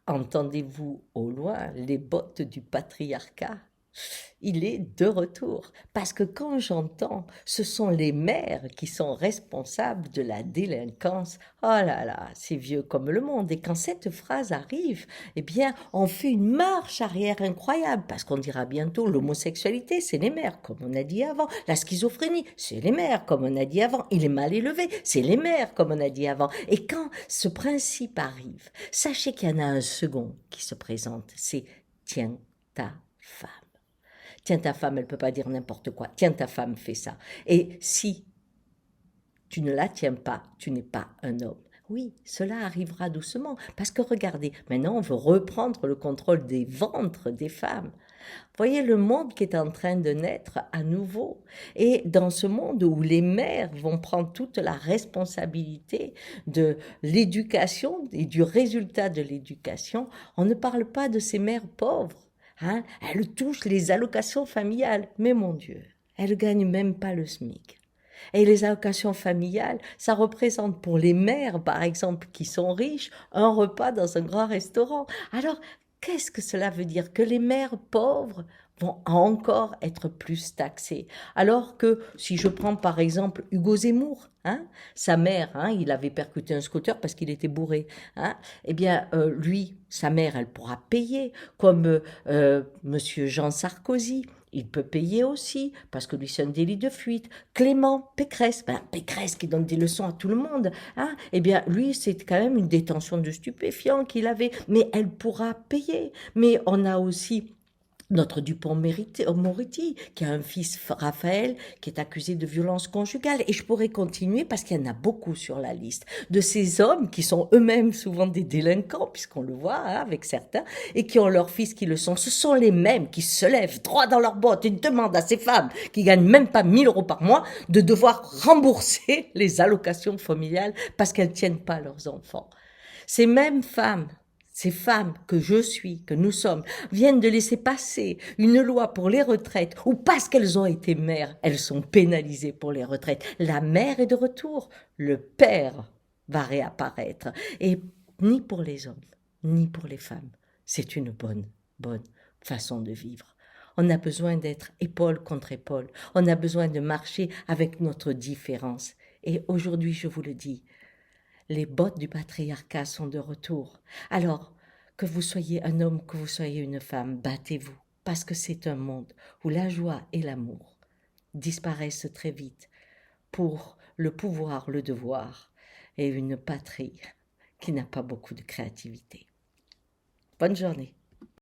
Entendez-vous au loin les bottes du patriarcat? Il est de retour. Parce que quand j'entends, ce sont les mères qui sont responsables de la délinquance. Oh là là, c'est vieux comme le monde. Et quand cette phrase arrive, eh bien, on fait une marche arrière incroyable. Parce qu'on dira bientôt, l'homosexualité, c'est les mères, comme on a dit avant. La schizophrénie, c'est les mères, comme on a dit avant. Il est mal élevé, c'est les mères, comme on a dit avant. Et quand ce principe arrive, sachez qu'il y en a un second qui se présente. C'est tiens ta femme. Tiens, ta femme, elle ne peut pas dire n'importe quoi. Tiens, ta femme fait ça. Et si tu ne la tiens pas, tu n'es pas un homme. Oui, cela arrivera doucement. Parce que regardez, maintenant, on veut reprendre le contrôle des ventres des femmes. Voyez le monde qui est en train de naître à nouveau. Et dans ce monde où les mères vont prendre toute la responsabilité de l'éducation et du résultat de l'éducation, on ne parle pas de ces mères pauvres. Hein? Elles touchent les allocations familiales. Mais mon Dieu, elles ne gagnent même pas le SMIC. Et les allocations familiales, ça représente pour les mères, par exemple, qui sont riches, un repas dans un grand restaurant. Alors, qu'est-ce que cela veut dire? Que les mères pauvres vont encore être plus taxées. Alors que si je prends par exemple Hugo Zemmour, hein, sa mère, hein, il avait percuté un scooter parce qu'il était bourré. Hein, eh bien, lui, sa mère, elle pourra payer, comme Monsieur Jean Sarkozy. Il peut payer aussi, parce que lui, c'est un délit de fuite. Clément Pécresse, ben, Pécresse qui donne des leçons à tout le monde, hein, eh bien, lui, c'est quand même une détention de stupéfiants qu'il avait, mais elle pourra payer. Mais on a aussi notre Dupond-Moretti, qui a un fils Raphaël, qui est accusé de violence conjugale. Et je pourrais continuer parce qu'il y en a beaucoup sur la liste de ces hommes qui sont eux-mêmes souvent des délinquants, puisqu'on le voit hein, avec certains, et qui ont leurs fils qui le sont. Ce sont les mêmes qui se lèvent droit dans leurs bottes et demandent à ces femmes qui gagnent même pas 1 000 € par mois de devoir rembourser les allocations familiales parce qu'elles tiennent pas leurs enfants. Ces mêmes femmes, ces femmes que je suis, que nous sommes, viennent de laisser passer une loi pour les retraites où parce qu'elles ont été mères, elles sont pénalisées pour les retraites. La mère est de retour, le père va réapparaître. Et ni pour les hommes, ni pour les femmes, c'est une bonne façon de vivre. On a besoin d'être épaule contre épaule. On a besoin de marcher avec notre différence. Et aujourd'hui, je vous le dis, les bottes du patriarcat sont de retour. Alors, que vous soyez un homme, que vous soyez une femme, battez-vous, parce que c'est un monde où la joie et l'amour disparaissent très vite pour le pouvoir, le devoir et une patrie qui n'a pas beaucoup de créativité. Bonne journée.